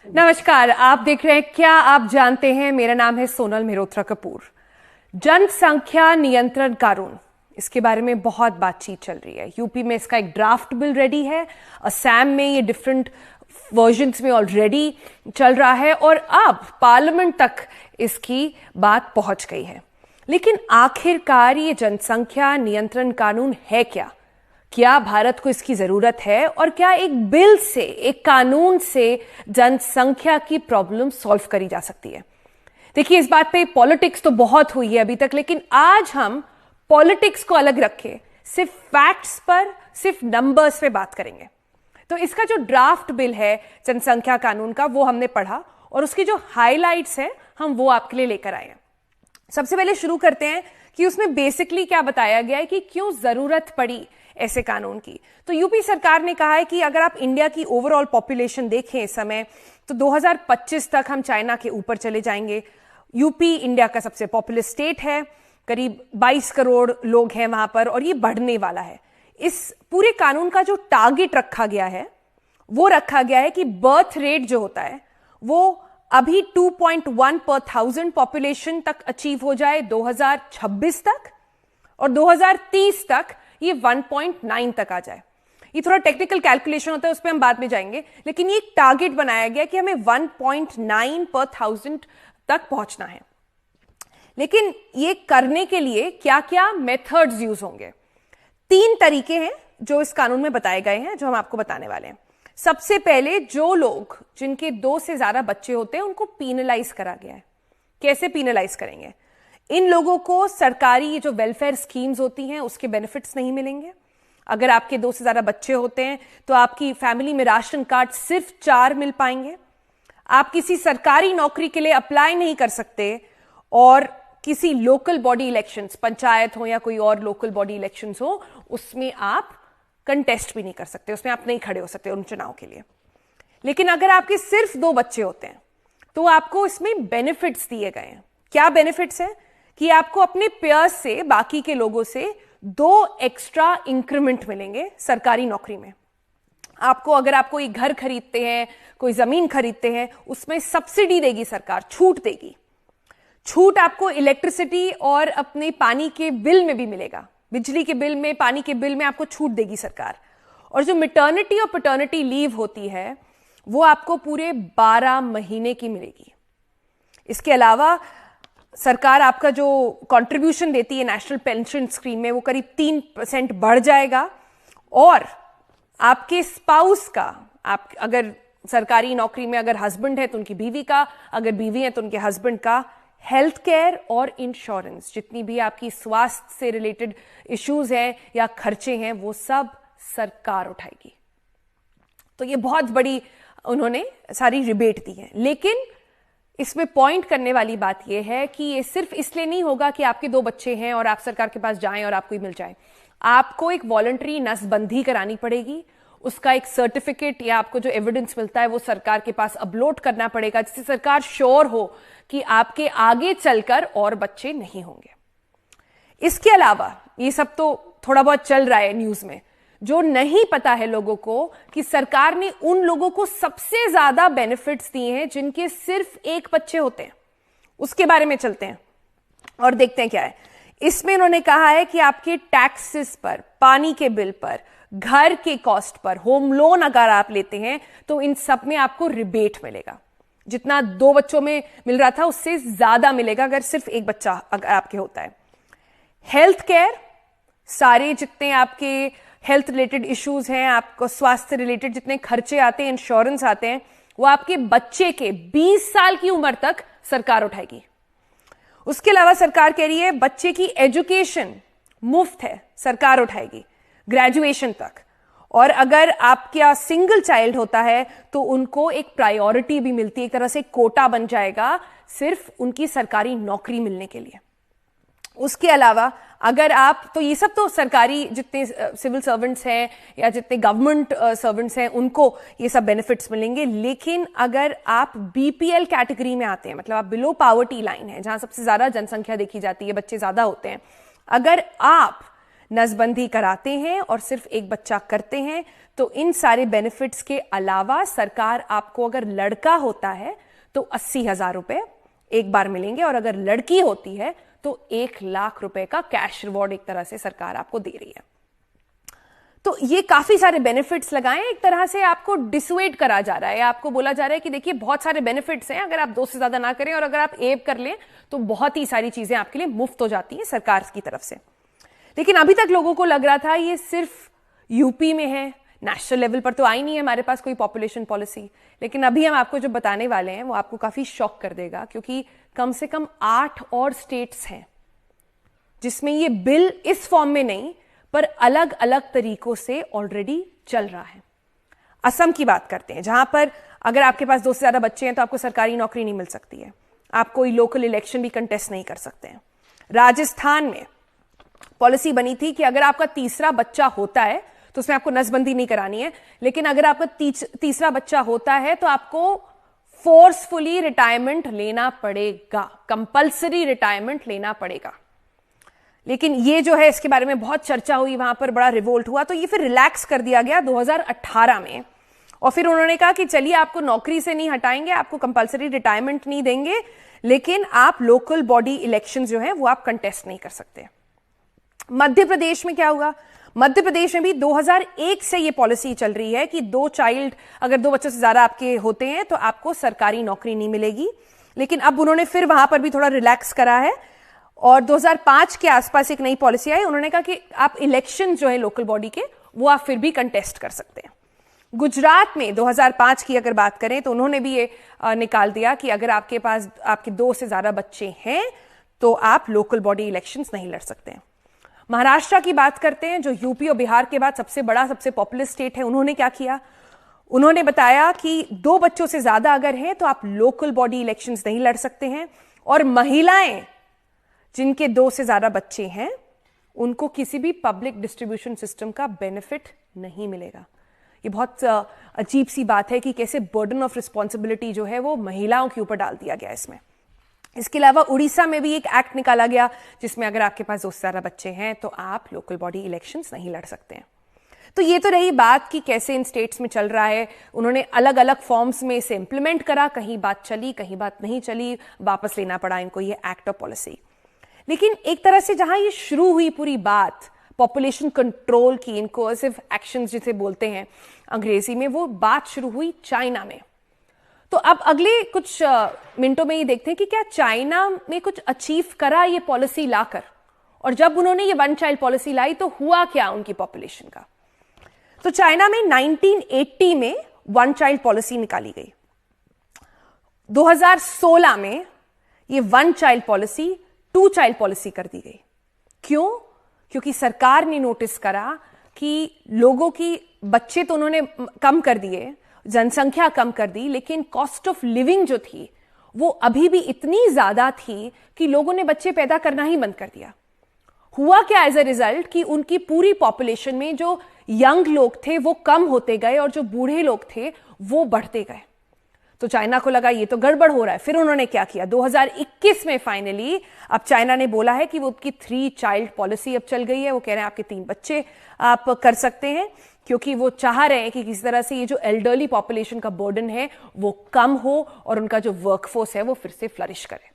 नमस्कार, आप देख रहे हैं क्या आप जानते हैं। मेरा नाम है सोनल मेहरोत्रा कपूर। जनसंख्या नियंत्रण कानून, इसके बारे में बहुत बातचीत चल रही है। यूपी में इसका एक ड्राफ्ट बिल रेडी है, असम में ये डिफरेंट वर्जन्स में ऑलरेडी चल रहा है और अब पार्लियामेंट तक इसकी बात पहुंच गई है। लेकिन आखिरकार ये जनसंख्या नियंत्रण कानून है क्या? क्या भारत को इसकी जरूरत है? और क्या एक बिल से, एक कानून से जनसंख्या की प्रॉब्लम सॉल्व करी जा सकती है? देखिए, इस बात पे पॉलिटिक्स तो बहुत हुई है अभी तक, लेकिन आज हम पॉलिटिक्स को अलग रखे सिर्फ फैक्ट्स पर, सिर्फ नंबर्स पे बात करेंगे। तो इसका जो ड्राफ्ट बिल है जनसंख्या कानून का, वो हमने पढ़ा और उसकी जो हाइलाइट्स हैं हम वो आपके लिए लेकर आए हैं। सबसे पहले शुरू करते हैं कि उसमें बेसिकली क्या बताया गया है कि क्यों जरूरत पड़ी ऐसे कानून की। तो यूपी सरकार ने कहा है कि अगर आप इंडिया की ओवरऑल पॉपुलेशन देखें इस समय, तो 2025 तक हम चाइना के ऊपर चले जाएंगे। यूपी इंडिया का सबसे पॉपुलस स्टेट है, करीब 22 करोड़ लोग हैं वहां पर और ये बढ़ने वाला है। इस पूरे कानून का जो टारगेट रखा गया है वो रखा गया है कि बर्थ रेट जो होता है वो अभी 2.1 पर 1000 पॉपुलेशन तक अचीव हो जाए 2026 तक, और 2030 तक ये 1.9 तक आ जाए। ये थोड़ा टेक्निकल कैलकुलेशन होता है, उस पर हम बाद में जाएंगे, लेकिन ये एक टारगेट बनाया गया कि हमें 1.9 पर 1000 तक पहुंचना है। लेकिन ये करने के लिए क्या क्या मेथड्स यूज होंगे? 3 तरीके हैं जो इस कानून में बताए गए हैं, जो हम आपको बताने वाले हैं। सबसे पहले, जो लोग जिनके 2 से ज्यादा बच्चे होते हैं उनको पीनलाइज करा गया है। कैसे पीनलाइज करेंगे? इन लोगों को सरकारी जो वेलफेयर स्कीम्स होती हैं उसके बेनिफिट्स नहीं मिलेंगे। अगर आपके 2 से ज्यादा बच्चे होते हैं तो आपकी फैमिली में राशन कार्ड सिर्फ 4 मिल पाएंगे। आप किसी सरकारी नौकरी के लिए अप्लाई नहीं कर सकते और किसी लोकल बॉडी इलेक्शंस, पंचायत हो या कोई और लोकल बॉडी इलेक्शंस हो, उसमें आप कंटेस्ट भी नहीं कर सकते, उसमें आप नहीं खड़े हो सकते उन चुनाव के लिए। लेकिन अगर आपके सिर्फ 2 बच्चे होते हैं तो आपको इसमें बेनिफिट्स दिए गए हैं। क्या बेनिफिट्स हैं? कि आपको अपने पेयर्स से, बाकी के लोगों से 2 एक्स्ट्रा इंक्रीमेंट मिलेंगे सरकारी नौकरी में। आपको, अगर आप कोई घर खरीदते हैं, कोई जमीन खरीदते हैं, उसमें सब्सिडी देगी सरकार, छूट देगी। छूट आपको इलेक्ट्रिसिटी और अपने पानी के बिल में भी मिलेगा। बिजली के बिल में, पानी के बिल में आपको छूट देगी सरकार। और जो मैटरनिटी और पैटर्निटी लीव होती है वो आपको पूरे 12 महीने की मिलेगी। इसके अलावा सरकार आपका जो कंट्रीब्यूशन देती है नेशनल पेंशन स्कीम में, वो करीब 3% बढ़ जाएगा। और आपके स्पाउस का, आप अगर सरकारी नौकरी में अगर हस्बैंड है तो उनकी बीवी का, अगर बीवी है तो उनके हस्बैंड का हेल्थ केयर और इंश्योरेंस, जितनी भी आपकी स्वास्थ्य से रिलेटेड इश्यूज हैं या खर्चे हैं, वो सब सरकार उठाएगी। तो ये बहुत बड़ी उन्होंने सारी रिबेट दी है। लेकिन इसमें पॉइंट करने वाली बात यह है कि ये सिर्फ इसलिए नहीं होगा कि आपके 2 बच्चे हैं और आप सरकार के पास जाएं और आपको ही मिल जाए। आपको एक वॉलंटरी नसबंदी करानी पड़ेगी। उसका एक सर्टिफिकेट या आपको जो एविडेंस मिलता है वो सरकार के पास अपलोड करना पड़ेगा, जिससे सरकार श्योर हो कि आपके आगे चलकर और बच्चे नहीं होंगे। इसके अलावा ये सब तो थोड़ा बहुत चल रहा है न्यूज में, जो नहीं पता है लोगों को कि सरकार ने उन लोगों को सबसे ज्यादा बेनिफिट्स दिए हैं जिनके सिर्फ 1 बच्चे होते हैं। उसके बारे में चलते हैं और देखते हैं क्या है इसमें। उन्होंने कहा है कि आपके टैक्सेस पर, पानी के बिल पर, घर के कॉस्ट पर, होम लोन अगर आप लेते हैं तो इन सब में आपको रिबेट मिलेगा। जितना 2 बच्चों में मिल रहा था उससे ज्यादा मिलेगा अगर सिर्फ 1 बच्चा अगर आपके होता है। हेल्थ केयर, सारे जितने आपके हेल्थ रिलेटेड इश्यूज हैं, आपको स्वास्थ्य रिलेटेड जितने खर्चे आते हैं, इंश्योरेंस आते हैं, वो आपके बच्चे के 20 साल की उम्र तक सरकार उठाएगी। उसके अलावा सरकार कह रही है बच्चे की एजुकेशन मुफ्त है, सरकार उठाएगी ग्रेजुएशन तक। और अगर आपका सिंगल चाइल्ड होता है तो उनको एक प्रायोरिटी भी मिलती है, एक तरह से कोटा बन जाएगा सिर्फ उनकी सरकारी नौकरी मिलने के लिए। उसके अलावा अगर आप, तो ये सब तो सरकारी जितने सिविल सर्वेंट्स हैं या जितने गवर्नमेंट सर्वेंट्स हैं उनको ये सब बेनिफिट्स मिलेंगे। लेकिन अगर आप बीपीएल कैटेगरी में आते हैं, मतलब आप बिलो पावर्टी लाइन है, जहां सबसे ज्यादा जनसंख्या देखी जाती है, बच्चे ज्यादा होते हैं, अगर आप नसबंदी कराते हैं और सिर्फ एक बच्चा करते हैं तो इन सारे बेनिफिट्स के अलावा सरकार आपको, अगर लड़का होता है तो 80,000 रुपए एक बार मिलेंगे, और अगर लड़की होती है तो 1,00,000 रुपए का कैश रिवॉर्ड एक तरह से सरकार आपको दे रही है। तो ये काफी सारे बेनिफिट्स लगाए, एक तरह से आपको डिसुएड करा जा रहा है, आपको बोला जा रहा है कि देखिए बहुत सारे बेनिफिट्स हैं, अगर आप 2 से ज्यादा ना करें और अगर आप एब कर लें तो बहुत ही सारी चीजें आपके लिए मुफ्त हो जाती हैं सरकार की तरफ से। लेकिन अभी तक लोगों को लग रहा था ये सिर्फ यूपी में है, नेशनल लेवल पर तो आई नहीं है हमारे पास कोई पॉपुलेशन पॉलिसी। लेकिन अभी हम आपको जो बताने वाले हैं वो आपको काफी शॉक कर देगा, क्योंकि कम से कम 8 और स्टेट्स हैं जिसमें ये बिल इस फॉर्म में नहीं पर अलग अलग तरीकों से ऑलरेडी चल रहा है। असम की बात करते हैं, जहां पर अगर आपके पास 2 से ज्यादा बच्चे हैं तो आपको सरकारी नौकरी नहीं मिल सकती है, आप कोई लोकल इलेक्शन भी कंटेस्ट नहीं कर सकते हैं। राजस्थान में पॉलिसी बनी थी कि अगर आपका तीसरा बच्चा होता है तो उसमें आपको नसबंदी नहीं करानी है, लेकिन अगर आपका तीसरा बच्चा होता है तो आपको फोर्सफुली रिटायरमेंट लेना पड़ेगा, कंपल्सरी रिटायरमेंट लेना पड़ेगा। लेकिन ये जो है इसके बारे में बहुत चर्चा हुई, वहां पर बड़ा रिवोल्ट हुआ, तो ये फिर रिलैक्स कर दिया गया 2018 में। और फिर उन्होंने कहा कि चलिए आपको नौकरी से नहीं हटाएंगे, आपको कंपल्सरी रिटायरमेंट नहीं देंगे, लेकिन आप लोकल बॉडी इलेक्शंस जो है वो आप कंटेस्ट नहीं कर सकते। मध्य प्रदेश में क्या हुआ? मध्य प्रदेश में भी 2001 से ये पॉलिसी चल रही है कि अगर 2 बच्चों से ज्यादा आपके होते हैं तो आपको सरकारी नौकरी नहीं मिलेगी। लेकिन अब उन्होंने फिर वहां पर भी थोड़ा रिलैक्स करा है और 2005 के आसपास एक नई पॉलिसी आई, उन्होंने कहा कि आप इलेक्शन जो है लोकल बॉडी के वो आप फिर भी कंटेस्ट कर सकते हैं। गुजरात में 2005 की अगर बात करें तो उन्होंने भी ये निकाल दिया कि अगर आपके पास आपके 2 से ज्यादा बच्चे हैं तो आप लोकल बॉडी इलेक्शंस नहीं लड़ सकते हैं। महाराष्ट्र की बात करते हैं, जो यूपी और बिहार के बाद सबसे बड़ा सबसे पॉपुलर स्टेट है, उन्होंने क्या किया? उन्होंने बताया कि 2 बच्चों से ज्यादा अगर हैं तो आप लोकल बॉडी इलेक्शंस नहीं लड़ सकते हैं, और महिलाएं जिनके 2 से ज्यादा बच्चे हैं उनको किसी भी पब्लिक डिस्ट्रीब्यूशन सिस्टम का बेनिफिट नहीं मिलेगा। ये बहुत अजीब सी बात है कि कैसे बर्डन ऑफ रिस्पॉन्सिबिलिटी जो है वो महिलाओं के ऊपर डाल दिया गया इसमें। इसके अलावा उड़ीसा में भी एक एक्ट निकाला गया जिसमें अगर आपके पास 2 से ज्यादा बच्चे हैं तो आप लोकल बॉडी इलेक्शंस नहीं लड़ सकते हैं। तो ये तो रही बात कि कैसे इन स्टेट्स में चल रहा है, उन्होंने अलग अलग फॉर्म्स में इसे इंप्लीमेंट करा, कहीं बात चली कहीं बात नहीं चली, वापस लेना पड़ा इनको ये एक्ट और पॉलिसी। लेकिन एक तरह से जहां ये शुरू हुई पूरी बात पॉपुलेशन कंट्रोल की, इनकोसिव एक्शंस जिसे बोलते हैं अंग्रेजी में, वो बात शुरू हुई चाइना में। तो अब अगले कुछ मिनटों में ये देखते हैं कि क्या चाइना में कुछ अचीव करा ये पॉलिसी लाकर, और जब उन्होंने ये 1 चाइल्ड पॉलिसी लाई तो हुआ क्या उनकी पॉपुलेशन का। तो चाइना में 1980 में 1 चाइल्ड पॉलिसी निकाली गई। 2016 में ये 1 चाइल्ड पॉलिसी 2 चाइल्ड पॉलिसी कर दी गई। क्यों? क्योंकि सरकार ने नोटिस करा कि लोगों की बच्चे तो उन्होंने कम कर दिए, जनसंख्या कम कर दी, लेकिन कॉस्ट ऑफ लिविंग जो थी वो अभी भी इतनी ज्यादा थी कि लोगों ने बच्चे पैदा करना ही बंद कर दिया। हुआ क्या एज अ रिजल्ट कि उनकी पूरी पॉपुलेशन में जो यंग लोग थे वो कम होते गए और जो बूढ़े लोग थे वो बढ़ते गए। तो चाइना को लगा ये तो गड़बड़ हो रहा है। फिर उन्होंने क्या किया? 2021 में फाइनली अब चाइना ने बोला है कि वो उसकी 3 चाइल्ड पॉलिसी अब चल गई है। वो कह रहे हैं आपके 3 बच्चे आप कर सकते हैं, क्योंकि वो चाह रहे हैं कि किसी तरह से ये जो एल्डरली पॉपुलेशन का बर्डन है वो कम हो और उनका जो वर्कफोर्स है वो फिर से फ्लरिश करे।